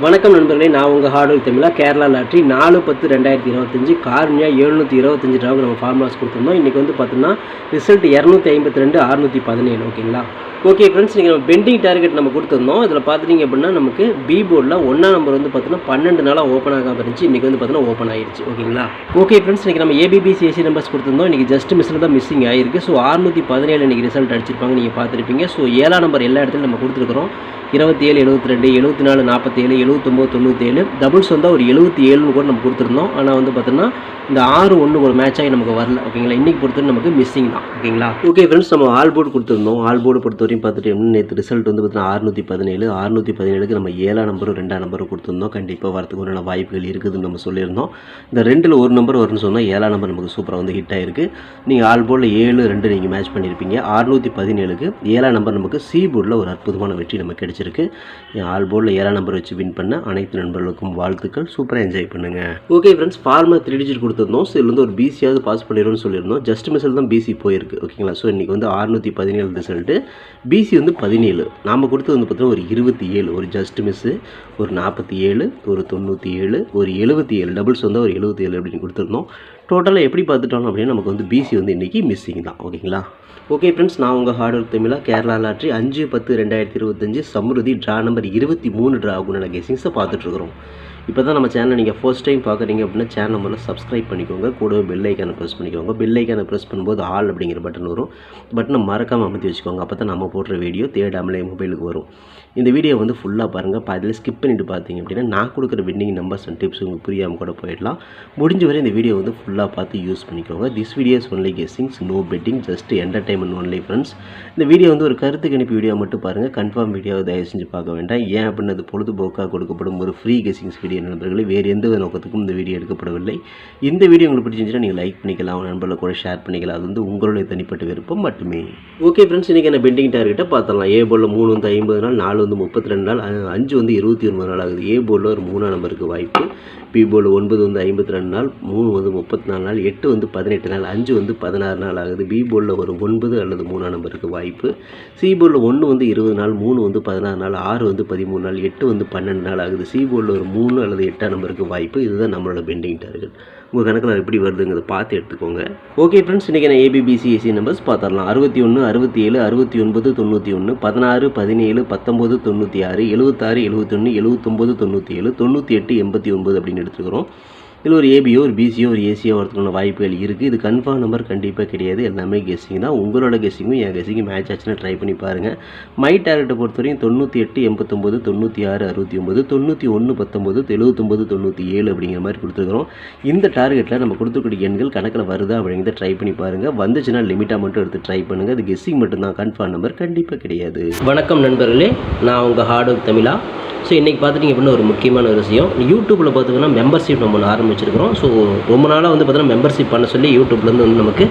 வணக்கம் நண்பர்களே, நான் உங்கள் ஹார்ட்வேர் தமிழா. கேரளா லாட்ரி 4/10/2025 கார்னியா 725 ரூபாய்க்கு நம்ம ஃபார்முலாஸ் கொடுத்துருந்தோம். இன்றைக்கி வந்து பார்த்தோம்னா ரிசல்ட் 252 617. ஓகேங்களா? ஓகே ஃப்ரெண்ட்ஸ், இன்றைக்கி நம்ம பெண்டிங் டார்கெட் நம்ம கொடுத்துருந்தோம். இதில் பார்த்துட்டிங்க அப்படின்னா நமக்கு பி போர்டில் 1ஆம் நம்பர் வந்து பார்த்தோன்னா 12 நாளாக ஓப்பன் ஆகாமல் இருந்துச்சு. இன்றைக்கி வந்து பார்த்தோன்னா ஓப்பன் ஆகிடுச்சு. ஓகேங்களா? ஓகே ஃப்ரெண்ட்ஸ், இன்றைக்கி நம்ம ஏபிபிசிஎஸ்சி நம்பர்ஸ் கொடுத்துருந்தோம். இன்றைக்கி ஜஸ்ட் மிஸ்ஸில் தான் மிஸ்ஸிங் ஆகிருக்கு. ஸோ 617 இன்றைக்கி ரிசல்ட் அடிச்சிருப்பாங்க, நீங்கள் பார்த்துருப்பீங்க. ஸோ 7ஆம் நம்பர் எல்லா இடத்துலையும் நம்ம கொடுத்துருக்குறோம். 27 72 74 47 79 97 டபுள்ஸ் வந்தால் ஒரு 77 கூட நம்ம கொடுத்துருந்தோம். ஆனால் வந்து பார்த்தோன்னா இந்த 6-1 ஒரு மேட்ச் ஆகி நமக்கு வரல. ஓகேங்களா? இன்றைக்கி பொறுத்தவரை நமக்கு மிஸ்ஸிங் தான். ஓகேங்களா? ஓகே ஃப்ரெண்ட்ஸ், நம்ம ஆல் போர்டு கொடுத்துருந்தோம். ஆல் போர்டு பொறுத்தவரையும் பார்த்துட்டு நேற்று ரிசல்ட் வந்து பார்த்தீங்கன்னா 617 617க்கு நம்ம 7ஆம் நம்பரும் 2ஆம் நம்பரும் கொடுத்துருந்தோம். கண்டிப்பாக வரதுக்கு ஒரு நல்ல வாய்ப்புகள் இருக்குதுன்னு நம்ம சொல்லியிருந்தோம். இந்த 2ல் ஒரு நம்பர் வரும்னு சொன்னால் 7ஆம் நம்பர் நமக்கு சூப்பராக வந்து ஹிட் ஆகிருக்கு. நீங்கள் ஆல் போர்டில் 7-2 நீங்கள் மேட்ச் பண்ணியிருப்பீங்க. 617க்கு 7ஆம் நம்பர் நமக்கு சி போர்டில் ஒரு அற்புதமான வெற்றி நமக்கு கிடைச்சிருக்கு. ஆல் போர்டில் 7ஆம் நம்பர் வச்சு வின் பண்ண அனைத்து நண்பர்களுக்கும் வாழ்த்துக்கள். சூப்பராக என்ஜாய் பண்ணுங்கள். ஓகே ஃப்ரெண்ட்ஸ், ஃபார்முலா 3 டிஜிட் கொடுத்துருந்தோம். ஸோ இதில் வந்து ஒரு பிசியாவது பாஸ் பண்ணிடும்னு சொல்லியிருந்தோம். ஜஸ்ட் மிஸ்ஸில் தான் பிசி போயிருக்கு. ஓகேங்களா? ஸோ இன்றைக்கி வந்து 617 ரிசல்ட்டு, பிசி வந்து 17. நாம் கொடுத்தது வந்து பார்த்தீங்கன்னா ஒரு 27, ஒரு ஜஸ்ட் மிஸ்ஸு, ஒரு 47, ஒரு 97, ஒரு 77 டபுள்ஸ் வந்து ஒரு 77 அப்படின்னு கொடுத்துருந்தோம். டோட்டலாக எப்படி பார்த்துட்டோம் அப்படின்னா நமக்கு வந்து பிசி வந்து இன்றைக்கி மிஸ்ஸிங் தான். ஓகேங்களா? ஓகே ஃப்ரெண்ட்ஸ், நான் உங்கள் ஹார்ட்வேர் தமிழா. Kerala lottery 5/10/2025 Samriddhi draw number 23 draw ஆகுன்னு கெஸிங்ஸை பார்த்துட்ருக்குறோம். இப்போ தான் நம்ம சேனலை நீங்கள் ஃபர்ஸ்ட் டைம் பார்க்குறீங்க அப்படின்னா சேனல் முதல்ல சப்ஸ்கிரைப் பண்ணிக்கோங்க. கூடவே பெல் ஐக்கானை ப்ரெஸ் பண்ணிக்கோங்க. பெல் ஐக்கானை ப்ரெஸ் பண்ணும்போது ஆல் அப்படிங்கிற பட்டன் வரும். பட்டனை மறக்காமல் அமர்த்தி வச்சுக்கோங்க. அப்போ தான் நம்ம போடுற வீடியோ தேடாமலே மொபைலுக்கு வரும். இந்த வீடியோ வந்து ஃபுல்லாக பாருங்கள். அதில் ஸ்கிப் பண்ணிவிட்டு பார்த்தீங்க அப்படின்னா நான் கொடுக்குற வின்னிங் நம்பர்ஸ் அண்ட் டிப்ஸ் உங்களுக்கு புரியாமல் கூட போயிடலாம். முடிஞ்ச வரை இந்த வீடியோ வந்து ஃபுல்லாக பார்த்து யூஸ் பண்ணிக்கோங்க. This videos only guessings, no betting, just entertainment only friends. இந்த வீடியோ வந்து ஒரு கருத்து கணிப்பு வீடியோ மட்டும் பாருங்கள். கன்ஃபார்ம் வீடியோவை தயவு செஞ்சு பார்க்க வேண்டாம். ஏன் அப்படின்னு அது பொழுதுபோக்காக கொடுக்கப்படும் ஒரு ஃப்ரீ கெஸிங்ஸ் வீடியோ நண்பர்களே. வேறு எந்த நோக்கத்துக்கும் இந்த வீடியோ எடுக்கப்படவில்லை. இந்த வீடியோ உங்களுக்கு பிடிச்சிருந்துச்சுன்னா நீங்கள் லைக் பண்ணிக்கலாம், நண்பர்களை கூட ஷேர் பண்ணிக்கலாம். அது வந்து உங்களுடைய தனிப்பட்ட விருப்பம் மட்டுமே. ஓகே ஃப்ரெண்ட்ஸ், இன்றைக்கி என்ன பெண்டிங் டார்கெட்டை பார்த்துடலாம். ஏ போர்டில் 3 வந்து 50 நாள், 4 வந்து 32 நாள், 5 வந்து 29 நாள் ஆகுது. ஏ போர்டில் ஒரு 3ஆம் நம்பருக்கு வாய்ப்பு. பி போர்டில் 9 வந்து 52 நாள், 3 வந்து 34 நாள், 8 வந்து 18 நாள், 5 வந்து 16 நாள் ஆகுது. பி போர்டில் ஒரு 9 அல்லது 3ஆம் நம்பருக்கு வாய்ப்பு. சி போர்டில் 1 வந்து 20 நாள், 3 வந்து 16 நாள், 6 வந்து 13 நாள், 8 வந்து 12 நாள் ஆகுது. சி போர்டில் ஒரு 3 அல்லது 8ஆம் நம்பருக்கு வாய்ப்பு. இதுதான் நம்மளோட பெண்டிங் டார்கெட். உங்கள் கணக்கில் எப்படி வருதுங்கிறத பார்த்து எடுத்துக்கோங்க. ஓகே ஃப்ரெண்ட்ஸ், இன்றைக்கி நான் ஏபிபிசிஎஸ்சி நம்பர்ஸ் பார்த்துடலாம். 61 67 69 91 16 17 19 96 76 71 79 97 98 89 அப்படின்னு எடுத்துக்கிறோம். இதில் ஒரு ஏபியோ ஒரு பிசியோ ஒரு ஏசியோ வரதுக்கான வாய்ப்புகள் இருக்குது. இது கன்ஃபார்ம் நம்பர் கண்டிப்பாக கிடையாது. எல்லாமே கெஸ்ஸிங் தான். உங்களோட கெஸ்ஸிங்கும் என் கெஸ்ஸிங்கும் மேட்ச் ஆச்சுன்னா ட்ரை பண்ணி பாருங்கள். மை டார்கெட்டை பொறுத்தவரையும் 98 89 96 69 91 19 79 97 அப்படிங்கிற மாதிரி கொடுத்துருக்குறோம். இந்த டார்கெட்டில் நம்ம கொடுத்துக்கூடிய எண்கள் கணக்கில் வருதா அப்படிங்கிறத ட்ரை பண்ணி பாருங்கள். வந்துச்சுன்னா லிமிட்டாக மட்டும் எடுத்து ட்ரை பண்ணுங்கள். அது கெஸ்ஸிங் மட்டும்தான், கன்ஃபார்ம் நம்பர் கண்டிப்பாக கிடையாது. வணக்கம் நண்பர்களே, நான் உங்கள் ஹார்ட்வேர் தமிழா. ஸோ இன்றைக்கி பார்த்துட்டிங்க அப்படின்னா ஒரு முக்கியமான ஒரு விஷயம், யூடியூப்பில் பார்த்திங்கன்னா மெம்பர்ஷிப் நம்ம ஒன்று ஆரம்பிச்சிருக்கிறோம். ஸோ ரொம்ப நாளாக வந்து பார்த்தீங்கன்னா மெம்பர்ஷிப் பண்ண சொல்லி யூடியூப்லேருந்து வந்து நமக்கு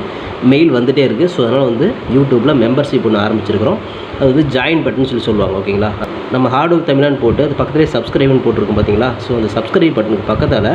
மெயில் வந்துகிட்டே இருக்குது. ஸோ அதனால் வந்து யூடியூப்பில் மெம்பர்ஷிப் ஒன்று ஆரம்பிச்சிருக்கிறோம். அது வந்து ஜாயின் பட்டன் சொல்லி சொல்லுவாங்க. ஓகேங்களா? நம்ம ஹார்ட்வேர் தமிழான்னு போட்டு அது பக்கத்துலேயே சப்ஸ்கிரைப்னு போட்டிருக்கோம் பார்த்தீங்களா? ஸோ அந்த சப்ஸ்கிரைப் பட்டனுக்கு பக்கத்தில்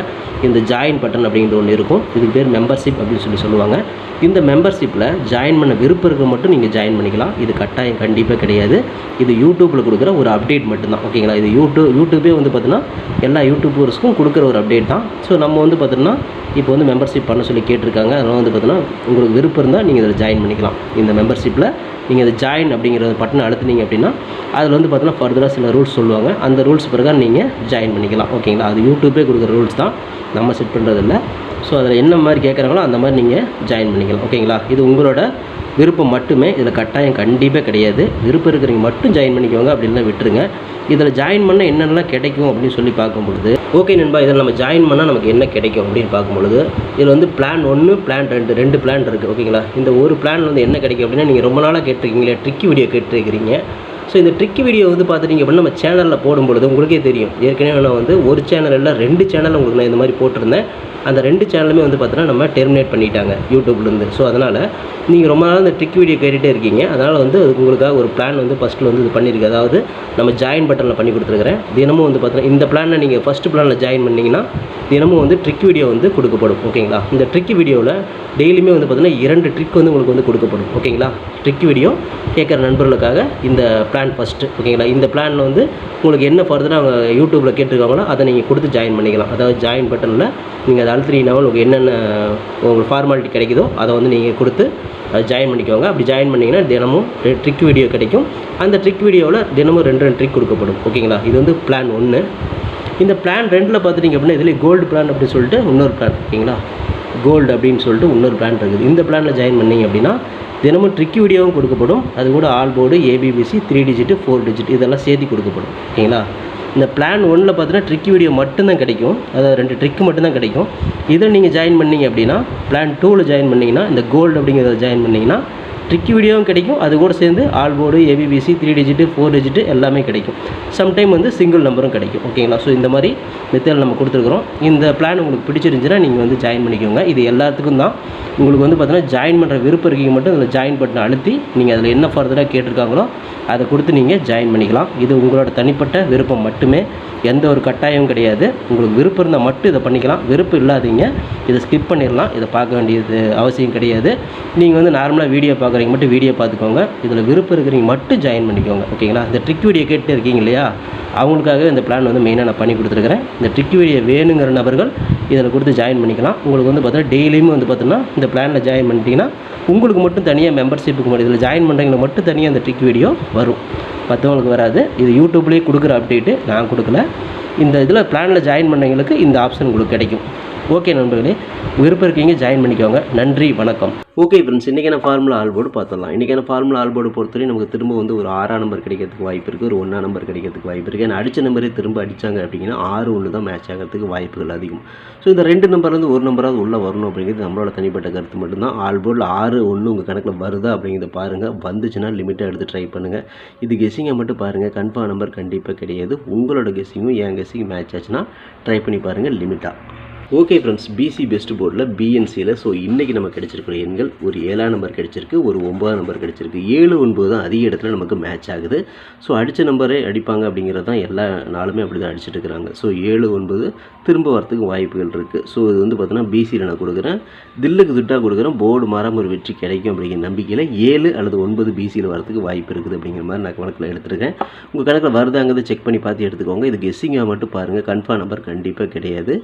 இந்த ஜாயின் பட்டன் அப்படிங்கிற ஒன்று இருக்கும். இதுக்கு பேர் மெம்பர்ஷிப் அப்படின்னு சொல்லி சொல்லுவாங்க. இந்த மெம்பர்ஷிப்பில் ஜாயின் பண்ண விருப்பம் இருக்க மட்டும் நீங்கள் ஜாயின் பண்ணிக்கலாம். இது கட்டாயம் கண்டிப்பாக கிடையாது. இது யூடியூப்பில் கொடுக்குற ஒரு அப்டேட் மட்டும்தான். ஓகேங்களா? இது யூடியூபே வந்து பார்த்தீங்கன்னா எல்லா யூடியூபர்ஸ்க்கும் கொடுக்குற ஒரு அப்டேட் தான். ஸோ நம்ம வந்து பார்த்தீங்கன்னா இப்போ வந்து மெம்பர்ஷிப் பண்ண சொல்லி கேட்டிருக்காங்க. அதனால் வந்து பார்த்தீங்கன்னா உங்களுக்கு விருப்பம் இருந்தால் நீங்கள் இதில் ஜாயின் பண்ணிக்கலாம். இந்த மெம்பர்ஷிப்பில் நீங்கள் அதை ஜாயின் அப்படிங்கிற பட்டனை அழுத்தினீங்க அப்படின்னா அதில் வந்து பார்த்தீங்கன்னா ஃபர்தராக சில ரூல்ஸ் சொல்லுவாங்க. அந்த ரூல்ஸ் பிரகாரம் நீங்கள் ஜாயின் பண்ணிக்கலாம். ஓகேங்களா? அது யூடியூபே கொடுக்குற ரூல்ஸ் தான், நம்ம செட் பண்ணுறதில்ல. ஸோ அதில் என்ன மாதிரி கேட்குறாங்களோ அந்த மாதிரி நீங்கள் ஜாயின் பண்ணிக்கலாம். ஓகேங்களா? இது உங்களோட விருப்பம் மட்டுமே. இதில் கட்டாயம் கண்டிப்பாக கிடையாது. விருப்பம் இருக்கிறவங்க மட்டும் ஜாயின் பண்ணிக்கோங்க, அப்படின்லாம் விட்டுருங்க. இதில் ஜாயின் பண்ணால் என்னென்னலாம் கிடைக்கும் அப்படின்னு சொல்லி பார்க்கும்பொழுது, ஓகே நண்பா, இதில் நம்ம ஜாயின் பண்ணால் நமக்கு என்ன கிடைக்கும் அப்படின்னு பார்க்கும்பொழுது, இதில் வந்து பிளான் 1 பிளான் 2 பிளான் இருக்குது. ஓகேங்களா? இந்த ஒரு பிளான் வந்து என்ன கிடைக்கும் அப்படின்னா, நீங்கள் ரொம்ப நாளாக கேட்டிருக்கீங்களே ட்ரிக்கி வீடியோ கேட்டிருக்கிறீங்க. ஸோ இந்த ட்ரிக்கி வீடியோ வந்து பார்த்துட்டிங்க அப்படின்னா நம்ம சேனலில் போடும்பொழுது உங்களுக்கே தெரியும். ஏற்கனவே நான் வந்து ஒரு சேனல் இல்லை 2 சேனல் உங்களுக்கு நான் இந்த மாதிரி போட்டிருந்தேன். அந்த 2 சேனலுமே வந்து பார்த்தீங்கன்னா நம்ம டெர்மினேட் பண்ணிட்டாங்க யூடியூப்லேருந்து. ஸோ அதனால் நீங்கள் ரொம்ப நாள் இந்த ட்ரிக் வீடியோ கேட்டுகிட்டே இருக்கீங்க. அதனால் வந்து உங்களுக்காக ஒரு பிளான் வந்து ஃபஸ்ட்டில் வந்து இது பண்ணியிருக்கு. அதாவது நம்ம ஜாயின் பட்டனில் பண்ணி கொடுத்துருக்குறேன். தினமும் வந்து பார்த்தீங்கன்னா இந்த பிளானில் நீங்கள் ஃபஸ்ட்டு பிளானில் ஜாயின் பண்ணிங்கன்னா தினமும் வந்து ட்ரிக் வீடியோ வந்து கொடுக்கப்படும். ஓகேங்களா? இந்த ட்ரிக் வீடியோவில் டெய்லியுமே வந்து பார்த்தீங்கன்னா 2 ட்ரிக் வந்து உங்களுக்கு வந்து கொடுக்கப்படும். ஓகேங்களா? ட்ரிக் வீடியோ கேட்குற நண்பர்களுக்காக இந்த பிளான் பிளான் ஃபஸ்ட்டு. ஓகேங்களா? இந்த பிளானில் வந்து உங்களுக்கு என்ன ஃபர்தராக அவங்க யூடியூப்பில் கேட்டிருக்காங்களோ அதை நீங்கள் கொடுத்து ஜாயின் பண்ணிக்கலாம். அதாவது ஜாயின் பட்டனில் நீங்கள் அதை அழுத்தினீங்கன்னா உங்களுக்கு என்னென்ன உங்களுக்கு ஃபார்மாலிட்டி கிடைக்குதோ அதை வந்து நீங்கள் கொடுத்து அதை ஜாயின் பண்ணிக்கோங்க. அப்படி ஜாயின் பண்ணிங்கன்னா தினமும் ட்ரிக் வீடியோ கிடைக்கும். அந்த ட்ரிக் வீடியோவில் தினமும் 2 ட்ரிக் கொடுக்கப்படும். ஓகேங்களா? இது வந்து பிளான் 1. இந்த பிளான் 2ல் பார்த்துட்டிங்க அப்படின்னா இதில் கோல்டு பிளான் அப்படின்னு சொல்லிட்டு இன்னொரு பிளான். ஓகேங்களா? கோல்டு அப்படின்னு சொல்லிட்டு இன்னொரு பிளான் இருக்குது. இந்த பிளானில் ஜாயின் பண்ணிங்க அப்படின்னா தினமும் ட்ரிக் வீடியோவும் கொடுக்கப்படும். அது கூட all board, ABBC, 3 digit 4 digit இதெல்லாம் சேர்த்து கொடுக்கப்படும். ஓகேங்களா? இந்த பிளான் 1ல் பார்த்தீங்கன்னா ட்ரிக் வீடியோ மட்டும்தான் கிடைக்கும். அதாவது 2 ட்ரிக் மட்டும்தான் கிடைக்கும். இதில் நீங்கள் ஜாயின் பண்ணிங்க அப்படின்னா பிளான் 2ல் ஜாயின் பண்ணிங்கன்னா இந்த கோல்டு அப்படிங்கிறத ஜாயின் பண்ணிங்கன்னா ட்ரிக் வீடியோவும் கிடைக்கும். அது கூட சேர்ந்து all board, ABBC, 3 digit 4 digit எல்லாமே கிடைக்கும். சம்டைம் வந்து சிங்கிள் நம்பரும் கிடைக்கும். ஓகேங்களா? ஸோ இந்த மாதிரி மெத்தட் நம்ம கொடுத்துருக்குறோம். இந்த பிளான் உங்களுக்கு பிடிச்சிருந்துச்சுன்னா நீங்கள் வந்து ஜாயின் பண்ணிக்கோங்க. இது எல்லாத்துக்கும் தான். உங்களுக்கு வந்து பார்த்தீங்கன்னா ஜாயின் பண்ணுற விருப்பம் இருக்கீங்க மட்டும் அதில் ஜாயின் பட்டனை அழுத்தி நீங்கள் அதில் என்ன ஃபர்தராக கேட்டிருக்காங்களோ அதை கொடுத்து நீங்கள் ஜாயின் பண்ணிக்கலாம். இது உங்களோட தனிப்பட்ட விருப்பம் மட்டுமே, எந்த ஒரு கட்டாயமும் கிடையாது. உங்களுக்கு விருப்பம் இருந்தால் மட்டும் இதை பண்ணிக்கலாம். விருப்பம் இல்லாதீங்க இதை ஸ்கிப் பண்ணிடலாம். இதை பார்க்க வேண்டியது அவசியம் கிடையாது. நீங்கள் வந்து நார்மலாக வீடியோ பார்க்குறீங்க மட்டும் வீடியோ பார்த்துக்கோங்க. இதில் விருப்பம் இருக்கிறீங்க மட்டும் ஜாயின் பண்ணிக்கோங்க. ஓகேங்களா? இந்த ட்ரிக் வீடியோ கேட்டு இருக்கீங்க இல்லையா, அவங்களுக்காக இந்த பிளான் வந்து மெயினாக நான் பண்ணி கொடுத்துருக்குறேன். இந்த ட்ரிக் வீடியோ வேணுங்கிற நபர்கள் இதில் கொடுத்து ஜாயின் பண்ணிக்கலாம். உங்களுக்கு வந்து பார்த்தீங்கன்னா டெய்லியுமே வந்து பார்த்தீங்கன்னா இந்த பிளானில் ஜாயின் பண்ணிட்டீங்கன்னா உங்களுக்கு மட்டும் தனியாக மெம்பர்ஷிப்புக்கு மட்டும் இதில் ஜாயின் பண்ணுறவங்களுக்கு மட்டும் தனியாக அந்த ட்ரிக் வீடியோ வரும், மற்றவங்களுக்கு வராது. இது யூடியூப்லேயே கொடுக்குற அப்டேட்டு, நான் கொடுக்கல. இந்த இதில் பிளானில் ஜாயின் பண்ணவங்களுக்கு இந்த ஆப்ஷன் உங்களுக்கு கிடைக்கும். ஓகே நண்பர்களே, விருப்பம் இருக்கீங்க ஜாயின் பண்ணிக்கோங்க. நன்றி, வணக்கம். ஓகே ஃப்ரெண்ட்ஸ், இன்றைக்கான ஃபார்முலா ஆல்போர்டு பார்த்துடலாம். இன்றைக்கான ஃபார்முலா ஆல்போர்டு பொறுத்தவரை நமக்கு திரும்ப வந்து ஒரு 6ஆம் நம்பர் கிடைக்கிறதுக்கு வாய்ப்பு இருக்குது, ஒரு 1ஆம் நம்பர் கிடைக்கிறதுக்கு வாய்ப்பு இருக்குது. ஏன்னா அடித்த நம்பரே திரும்ப அடித்தாங்க அப்படிங்கன்னா 6-1 தான் மேட்ச் ஆகிறதுக்கு வாய்ப்புகள் அதிகம். ஸோ இந்த 2 நம்பர்லேருந்து ஒரு நம்பராவது உள்ளே வரணும் அப்படிங்கிறது நம்மளோட தனிப்பட்ட கருத்து மட்டும்தான். ஆல்போர்டில் 6-1 உங்கள் கணக்கில் வருதா அப்படிங்கிறத பாருங்கள். வந்துச்சுன்னா லிமிட்டாக எடுத்து ட்ரை பண்ணுங்கள். இது கெஸ்ஸிங்கை மட்டும் பாருங்கள். கன்ஃபார்ம் நம்பர் கண்டிப்பாக கிடையாது. உங்களோட கெஸ்ஸிங்கும் என் கெஸ்ஸிங் மேட்ச் ஆச்சுன்னா ட்ரை பண்ணி பாருங்கள் லிமிட்டாக. ஓகே ஃப்ரெண்ட்ஸ், பிசி பெஸ்ட் போர்டில் பிஎன்சியில் ஸோ இன்றைக்கி நமக்கு கிடைச்சிருக்கிற எண்கள் ஒரு 7ஆம் நம்பர் கிடைச்சிருக்கு, ஒரு 9ஆம் நம்பர் கிடைச்சிருக்கு. 7, 9 தான் அதிக இடத்துல நமக்கு மேட்ச் ஆகுது. ஸோ அடித்த நம்பரே அடிப்பாங்க அப்படிங்கிறது தான் எல்லா நாளுமே அப்படி தான் அடிச்சுட்டு இருக்கிறாங்க. ஸோ 7, 9 திரும்ப வரத்துக்கு வாய்ப்புகள் இருக்குது. ஸோ இது வந்து பார்த்தீங்கன்னா பிசியில் நான் கொடுக்குறேன், தில்லுக்கு துட்டாக கொடுக்குறேன். போர்டு மாறாமல் ஒரு வெற்றி கிடைக்கும் அப்படிங்கிற நம்பிக்கையில் 7 அல்லது 9 பிசியில் வரத்துக்கு வாய்ப்பு இருக்குது அப்படிங்கிற மாதிரி நான் கணக்கில் எடுத்துருக்கேன். உங்கள் கணக்கில் வருதாங்கிறத செக் பண்ணி பார்த்து எடுத்துக்கோங்க. இது கெஸ்ஸிங்காக மட்டும் பாருங்கள். கன்ஃபார்ம் நம்பர் கண்டிப்பாக கிடையாது.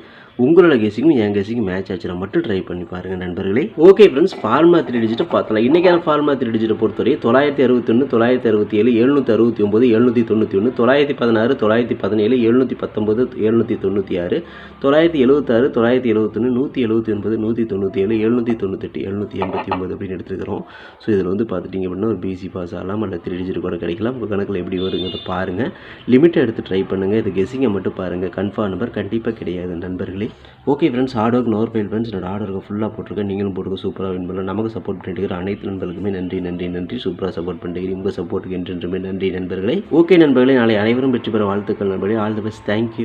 உங்களோட கெஸ்ஸிங்கும் என் கெஸ்ஸிங்கும் மேட்ச் ஆச்சுன்னா மட்டும் ட்ரை பண்ணி பாருங்கள் நண்பர்களே. ஓகே ஃப்ரெண்ட்ஸ், ஃபார்முலா 3 டிஜிட்டை பார்த்தலாம். இன்றைக்கான ஃபார்முலா 3 டிஜிட்டை பொறுத்தவரை 961, 967, 769, 791, 916, 917, 719, 796, 976, 971, 179, 197, 798, 789 அப்படின்னு எடுத்துக்கிறோம். ஸோ இதில் வந்து பார்த்துட்டிங்க அப்படின்னா ஒரு பிசி பாஸ் ஆகலாம், அல்ல 3 டிஜிட் கூட கிடைக்கலாம். உங்கள் கணக்கில் எப்படி வருங்கிறத பாருங்கள். லிமிட்டை எடுத்து ட்ரை பண்ணுங்கள். இது கெஸ்ஸிங்கை மட்டும் பாருங்கள். கன்ஃபார்ம் நம்பர் கண்டிப்பாக கிடையாது நண்பர்களே. Okay friends, hard work nor fail friends. என்னோட ஹார்ட் ஒர்க்கை ஃபுல்லாக போட்டிருக்கேன். நீங்களும் போட்டுக்க சூப்பராக வின் பண்ணலாம். நமக்கு சப்போர்ட் பண்ணிட்டு அனைத்து நண்பர்களுக்குமே நன்றி நன்றி நன்றி. சூப்பராக சப்போர்ட் பண்ணிட்டு உங்கள் சப்போர்ட்டுக்கு என்றென்றுமே நன்றி நண்பர்களே. ஓகே நண்பர்களே, நாளை அனைவரும் வெற்றி பெற வாழ்த்துக்கள் நண்பர்களே. All the best. தேங்க்யூ.